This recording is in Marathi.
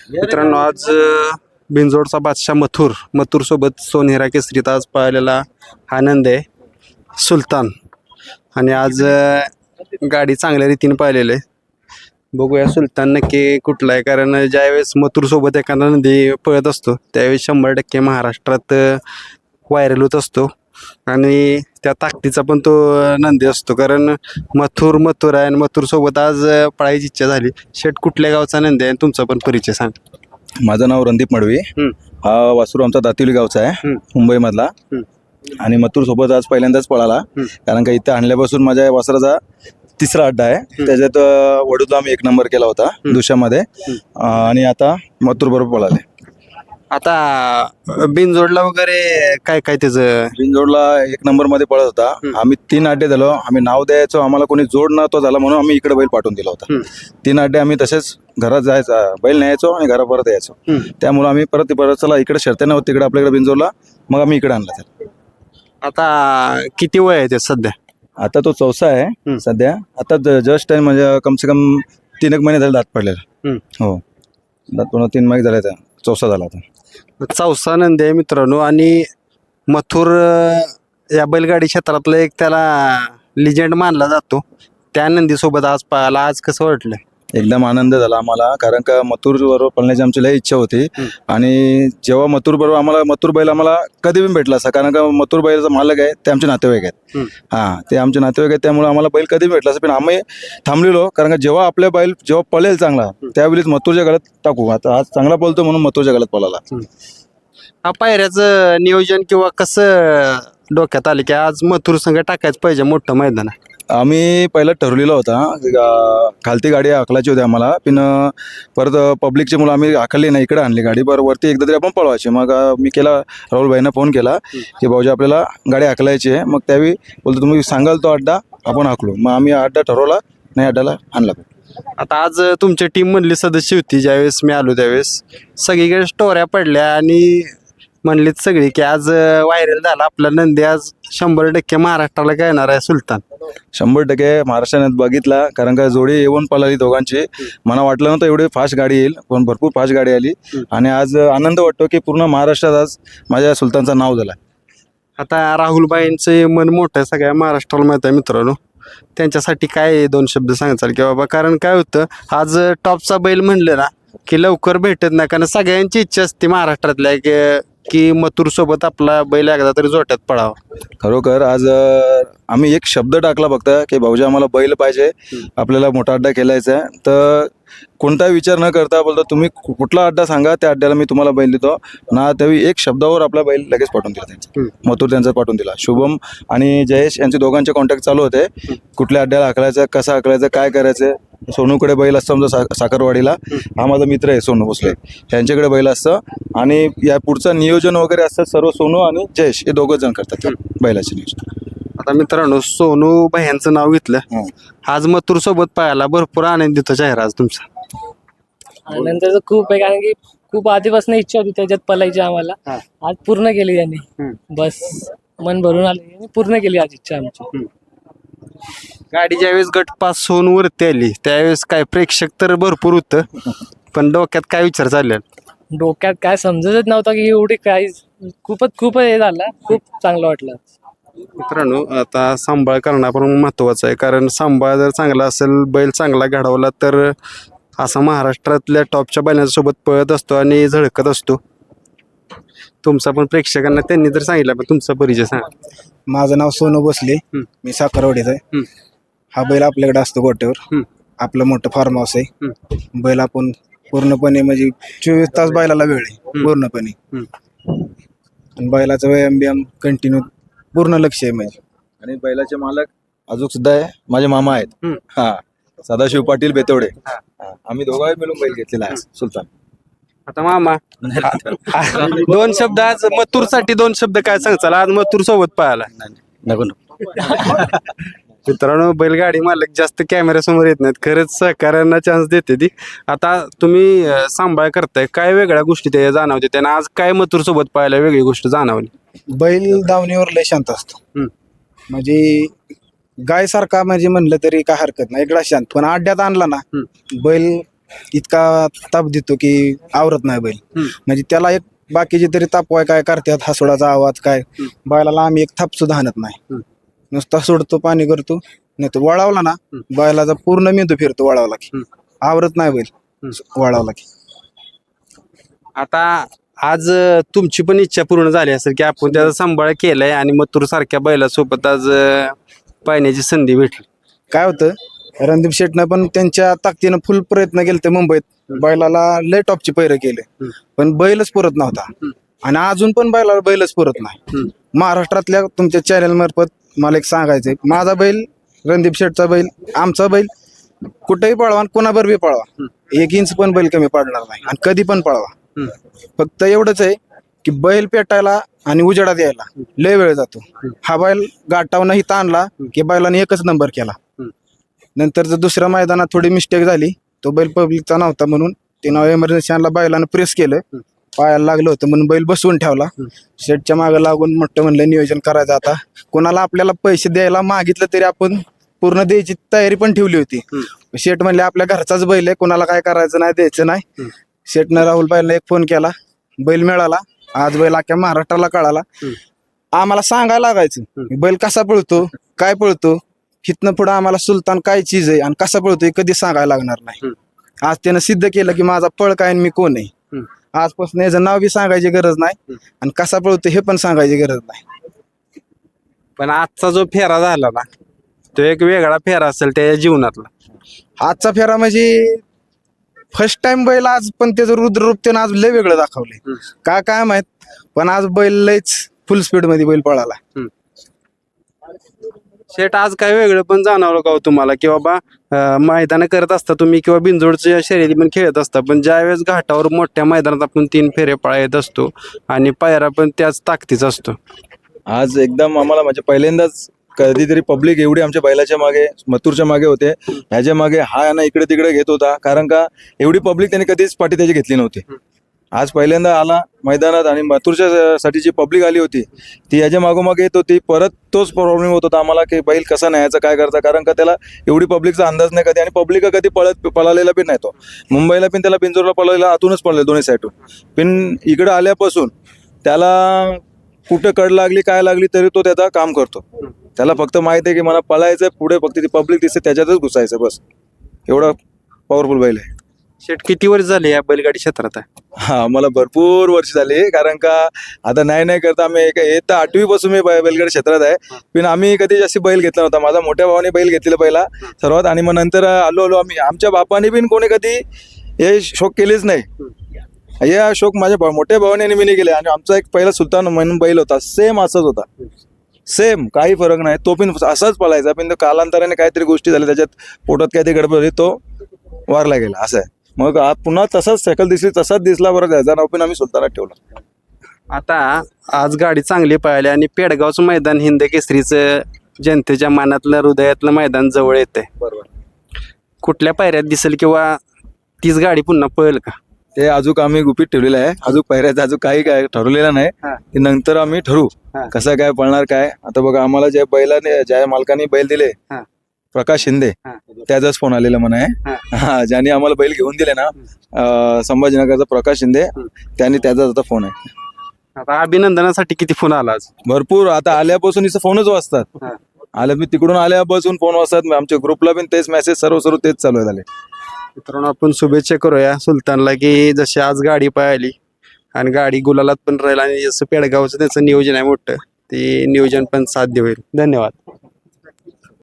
मित्रांनो आज बिंजोडचा बादशाह मथुर सोबत सोनेरा केसरीत आज पाहिलेला आनंद आहे सुलतान आणि आज गाडी चांगल्या रीतीने पाहिलेली आहे. बघूया सुलतान नक्की कुठला आहे, कारण ज्यावेळेस मथुर सोबत एखादा नंदी पळत असतो त्यावेळेस 100% महाराष्ट्रात व्हायरल होत असतो आणि त्या ताकदीचा पण तो नंदी असतो. कारण मथुर आहे आणि मथुर सोबत आज पळायची इच्छा झाली. शेट कुठल्या गावचा नंदी आहे आणि तुमचा पण परिचय सांग. माझं नाव रणदीप मडवी. हा वासरू आमचा दातिवली गावचा आहे, मुंबईमधला. आणि मथुर सोबत आज पहिल्यांदाच पळाला, कारण का इथं आणल्यापासून माझ्या वासराचा तिसरा अड्डा आहे. त्याच्यात वडूला आम्ही 1 नंबर केला होता दुशामध्ये, आणि आता मथुर बरोबर पळाले. आता बिनजोडला वगैरे काय काय त्याचं बिनजोडला 1 नंबर मध्ये पळत होता. आम्ही 3 अड्डे झालो. आम्ही नाव द्यायचो, आम्हाला कोणी जोड न तो झाला म्हणून आम्ही इकडे बैल पाठवून दिला होता. 3 अड्डे आम्ही तसेच घरात जायचा, बैल न्यायचो आणि घरा परत यायचो. त्यामुळे आम्ही परत चला इकडे शर्ते नव्हती, तिकडे आपल्याकडे बिनजोडला, मग आम्ही इकडे आणला. आता किती वय आहे ते सध्या? आता तो 4सा आहे सध्या. आता जस्ट आहे, म्हणजे कम से कम 3 एक महिने झाले दात पडलेला. हो, दात पूर्ण 3 महिने झाले, 4सा झाला आता. चौसा नंदी आहे मित्रांनो. आणि मथुर या बैलगाडी क्षेत्रातला एक त्याला लिजेंड मानला जातो. त्या नंदीसोबत आज पाहायला आज कसं वाटलं? एकदम आनंद झाला आम्हाला, कारण का मथुर बरोबर पळण्याची आमची लई इच्छा होती. आणि जेव्हा मथुर बरोबर आम्हाला मथुर बैल आम्हाला कधी पण भेटला असता, कारण का मथुर बैलाचा मालक आहे ते आमचे नातेवाईक आहेत. ते आमचे नातेवाईक आहेत, त्यामुळे आम्हाला बैल कधी भेटला असं. पण आम्ही थांबलेलो, कारण का जेव्हा आपल्या बैल जेव्हा पळेल चांगला त्यावेळीच मथुरच्या गळ्यात टाकू. आता आज चांगला पळतो म्हणून मथुरच्या गळ्यात पळाला. हा पायऱ्याचं नियोजन किंवा कसं डोक्यात आलं की आज मथुर संघ टाकायचं पाहिजे मोठं मैदान? आम्ही पहिला ठरवलेला होता, खालती गाडी आखलायची होती आम्हाला, पण परत पब्लिकची मुलं आम्ही आखली नाही, इकडे आणली गाडी. बरं वरती एकदा तरी आपण पळवायची. मग मी केला, राहुल भाईंना फोन केला की भाऊजी आपल्याला गाडी आखलायची आहे. मग त्यावेळी बोलतो तुम्ही सांगाल तो अड्डा आपण आखलो. मग आम्ही अड्डा ठरवला, नाही अड्ड्याला आणला. आता आज तुमच्या टीम मधली सदस्य होती ज्यावेळेस मी आलो त्यावेळेस सगळीकडे स्टोऱ्या पडल्या आणि म्हणलीत सगळी की आज व्हायरल झाला आपला नंदी, आज 100% महाराष्ट्राला येणार आहे सुलतान. 100% महाराष्ट्राने बघितला, कारण का जोडी येऊन पळाली दोघांची. मला वाटलं नव्हतं एवढी फास्ट गाडी येईल, पण भरपूर फास्ट गाडी आली. आणि आज आनंद वाटतो की पूर्ण महाराष्ट्रात आज माझ्या सुलतानचं नाव झालं. आता राहुलबाईंचे मन मोठं सगळ्या महाराष्ट्राला माहित आहे मित्रांनो. त्यांच्यासाठी काय 2 शब्द सांगाल की बाबा? कारण काय होतं, आज टॉपचा बैल म्हणलं ना की लवकर भेटत नाही, कारण सगळ्यांची इच्छा असते महाराष्ट्रातल्या की मथुर सोबत आपला बैल एकदा तरी जोट्यात पडावा. खरोखर आज आम्ही एक शब्द टाकला फक्त की भाऊजी आम्हाला बैल पाहिजे, आपल्याला मोठा अड्डा खेळायचा आहे. तर कोणताही विचार न करता बोलतो तुम्ही कुठला अड्डा सांगा, त्या अड्ड्याला मी तुम्हाला बैल देतो ना. त्यावेळी एक शब्दावर आपला बैल लगेच पाठवून दिला त्यांचा. मथुर त्यांचा पाठवून दिला. शुभम आणि जयेश यांचे दोघांचे कॉन्टॅक्ट चालू होते, कुठल्या अड्ड्याला आखलायचं, कसं आखलायचं, काय करायचं. सोनूकडे बैल असतं आमचा साखरवाडीला, हा माझा मित्र आहे सोनू भोसले, त्यांच्याकडे बैल असतं. आणि या पुढचं नियोजन वगैरे असतं सर्व सोनू आणि जयेश हे 2 जण करतात बैलाचे नियोजन. आता मित्रांनो सोनू भाईंचं नाव घेतलं, आज मथुर सोबत पाहायला भरपूर आनंदित चेहरा आज तुमचा. आनंदाचं खूप आहे, कारण की खूप आधीपासून इच्छा होती त्याच्यात पळायची आम्हाला. आज पूर्ण केली त्यांनी, बस मन भरून आले, पूर्ण केली आज इच्छा आमची. गाडी ज्यावेळेस गट पास होऊन वरती आली त्यावेळेस काय प्रेक्षक तर भरपूर होतं, पण डोक्यात काय विचार चालले? डोक्यात काय समजतच नव्हतं की एवढी काय, खूप हे झालं, खूप चांगलं वाटलं. मित्रांनो आता सांभाळ करणं पण महत्वाचं आहे, कारण सांभाळ जर चांगला असेल, बैल चांगला घडवला तर असा महाराष्ट्रातल्या टॉपच्या बैलांसोबत पळत असतो आणि झळकत असतो. तुमचा पण प्रेक्षकांना त्यांनी तर सांगितलं, पण तुमचा परिचय सांगा. माझं नाव सोनू भोसले, मी साखरवाडीचा आहे. हा बैल आपल्याकडे असतो गोट्यावर, आपलं मोठं फार्म हाऊस आहे. बैल आपण पूर्णपणे म्हणजे 24 तास बैलाला वेळ आहे पूर्णपणे. आणि बैलाचा व्यायाम कंटिन्यू पूर्ण लक्ष आहे म्हणजे. आणि बैलाचे मालक अजून सुद्धा आहे, माझे मामा आहेत. सदाशिव पाटील बेतवडे. आम्ही दोघांनी मिळून बैल घेतलेला आहे सुलतान. आता मामा 2 शब्द आज मथुरसाठी 2 शब्द काय सांगचाल? आज मथुर सोबत पाहायला नको. मित्रांनो बैलगाडी मालक जास्त कॅमेऱ्यासमोर येत नाहीत, खरंच सहकार्यांना चान्स देते ती. आता तुम्ही सांभाळ करताय, काय वेगळ्या गोष्टी त्या जाणवते त्यांना आज? काय मथुर सोबत पाहायला वेगळी गोष्ट जाणवली? बैल दावणीवर लय शांत असतो, म्हणजे गाय सारखा म्हणजे म्हणलं तरी काय हरकत नाही, इकडा शांत. पण अड्ड्यात आणला ना बैल इतका ताप देतो की आवरत नाही बैल. म्हणजे त्याला एक बाकीचे तरी तापवाय काय करतात, हसोडाचा आवाज काय, बैलाला आम्ही एक थाप सुद्धा आणत नाही. नुसता सोडतो, पाणी करतो, नाही तो वळावला ना बैलाचा पूर्ण मेंदू फिरतो वळावला की, आवरत नाही बैल वळावला की. आता आज तुमची पण इच्छा पूर्ण झाली असेल की आपण त्याचा सांभाळ केलाय आणि मथुर सारख्या बैलासोबत आज पाहण्याची संधी भेटली. काय होतं, रणदीप शेटनं पण त्यांच्या ताकदीनं फुल प्रयत्न केले ते मुंबईत, बैलाला लय टॉपचे पैरे केले, पण बैलच पुरत नव्हता. आणि अजून पण बैलाला बैलच पुरत नाही. महाराष्ट्रातल्या तुमच्या चॅनल मार्फत मला एक सांगायचंय, माझा बैल, रणदीप शेटचा बैल, आमचा बैल कुठेही पळवा आणि कोणाबरोबर बी पळवा, 1 इंच पण बैल कमी पडणार नाही आणि कधी पण पळवा. फक्त एवढंच आहे की बैल पेटायला आणि उजेडात यायला लय वेळ जातो. हा बैल गाठावनं इथं आणला की बैलाने एकच नंबर केला. नंतर जर दुसऱ्या मैदानात थोडी मिस्टेक झाली, तो बैल पब्लिकचा नव्हता म्हणून तिनं एमर्जन्सी आणला, बैलानं प्रेस केलं, पायाला लागलं होतं म्हणून बैल बसवून ठेवला. शेटच्या मागे लागून मोठं म्हणलं नियोजन करायचं. आता कोणाला आपल्याला पैसे द्यायला मागितलं तरी आपण पूर्ण द्यायची तयारी पण ठेवली होती. शेट म्हणले आपल्या घरचाच बैल आहे, कोणाला काय करायचं नाही, द्यायचं नाही. शेटनं राहुल बाईला एक फोन केला, बैल मिळाला. आज बैल अख्ख्या महाराष्ट्राला कळाला. आम्हाला सांगायला लागायचं बैल कसा पळतो, काय पळतो, हिथनं पुढं आम्हाला सुलतान काय चीज आहे आणि कसा पळतोय कधी सांगायला लागणार नाही. आज त्यानं सिद्ध केलं की माझा पळ काय आणि मी कोण आहे. आजपासून याचं नाव बी सांगायची गरज नाही आणि कसा पळतो हे पण सांगायची गरज नाही. पण आजचा जो फेरा झाला ना, तो एक वेगळा फेरा असेल त्याच्या जीवनातला. आजचा फेरा म्हणजे फर्स्ट टाइम बैल आज पण त्याचं रुद्ररूप त्यानं आज लय वेगळं दाखवलंय. काय माहित, पण आज बैल लयच फुल स्पीड मध्ये बैल पळाला. शेट आज काय वेगळं पण जाणवलं का हो तुम्हाला की बाबा मैदान करत असता तुम्ही किंवा बिनजोडच्या शर्यती पण खेळत असता, पण ज्यावेळेस घाटावर मोठ्या मैदानात आपण 3 फेरे पळायत असतो आणि पायरा पण त्याच ताकदीचा असतो. आज एकदम आम्हाला म्हणजे पहिल्यांदाच कधीतरी पब्लिक एवढी आमच्या बैलाच्या मागे, मथुरच्या मागे होते, ह्याच्या मागे हा ना इकडे तिकडे घेत होता, कारण का एवढी पब्लिक त्यांनी कधीच पाठी त्याची घेतली नव्हती. आज पहिल्यांदा आला मैदानात आणि मथुरच्या साठी जी पब्लिक आली होती ती याच्या मागोमागे येत होती. परत तोच प्रॉब्लेम होत होता आम्हाला की बैल कसा न्यायचा, काय करता, कारण का त्याला एवढी पब्लिकचा अंदाज नाही कधी, आणि पब्लिक कधी पळालेला पण नाही. तो मुंबईला पण त्याला बिंजोरला पळालेला आतूनच पळले दोन्ही साईडून, पण इकडं आल्यापासून त्याला कुठं कड लागली काय लागली तरी तो त्याचा काम करतो. त्याला फक्त माहिती आहे की मला पळायचं, पुढे फक्त ती पब्लिक दिसते त्याच्यातच घुसायचं, बस. एवढा पॉवरफुल बैल आहे. शेट किती वर्ष झाले या बैलगाडी क्षेत्रात आहे? हा, मला भरपूर वर्ष झाली, कारण का आता नाही करता आम्ही येतं 8वी पासून मी बैलगाडी क्षेत्रात आहे, पण आम्ही कधी जास्त बैल घेतला नव्हता. माझा मोठ्या भावाने बैल घेतलेला पहिला सर्वात, आणि मग नंतर आलो आम्ही. आमच्या बापाने बिन कोणी कधी हे शौक केलेच नाही. या शौक माझ्या मोठ्या भावाने आणि मी नाही केले. आणि आमचा एक पहिला सुलतान म्हणून बैल होता, सेम असाच होता, सेम काही फरक नाही. तो पण असाच पळायचा, पण तो कालांतराने काहीतरी गोष्टी झाल्या, त्याच्यात पोटात काहीतरी गडबड झाली, तो वारला गेला. असं आहे. मग पुन्हा तसाच सायकल दिसली, तसाच दिसला, बरं त्याचा नाव पण आम्ही सुलतानात ठेवलं. आता आज गाडी चांगली पळाली आणि पेडगावचं मैदान हिंद केसरीचं जनतेच्या मनातलं हृदयातलं मैदान जवळ येतंय. बरोबर. कुठल्या पायऱ्यात दिसेल किंवा तीच गाडी पुन्हा पळेल का? ते अजून आम्ही गुपित ठेवलेलं आहे. अजून पहिऱ्याचं अजून काही काय ठरवलेलं नाही. ते नंतर आम्ही ठरवू कसं काय पळणार काय. आता बघा, आम्हाला ज्या मालकाने बैल दिले, प्रकाश शिंदे, त्याचाच फोन आलेला म्हणा आहे. ज्यांनी आम्हाला बैल घेऊन दिले ना, संभाजीनगरचा प्रकाश शिंदे, त्यांनी त्याचाच आता फोन आहे. आता अभिनंदनासाठी किती फोन आला आज? भरपूर. आता आल्यापासून इथं फोनच वाजतात. मी तिकडून आल्यापासून फोन वाजतात. आमच्या ग्रुपला पण तेच मेसेज सर्व तेच चालू झाले. मित्रांनो, आपण शुभेच्छा करूया सुलतानला की जशी आज गाडी पळाली आणि गाडी गुलालात पण राहील, आणि जसं पेडगावचं त्याचं नियोजन आहे मोठं, ते नियोजन पण साध्य होईल. धन्यवाद.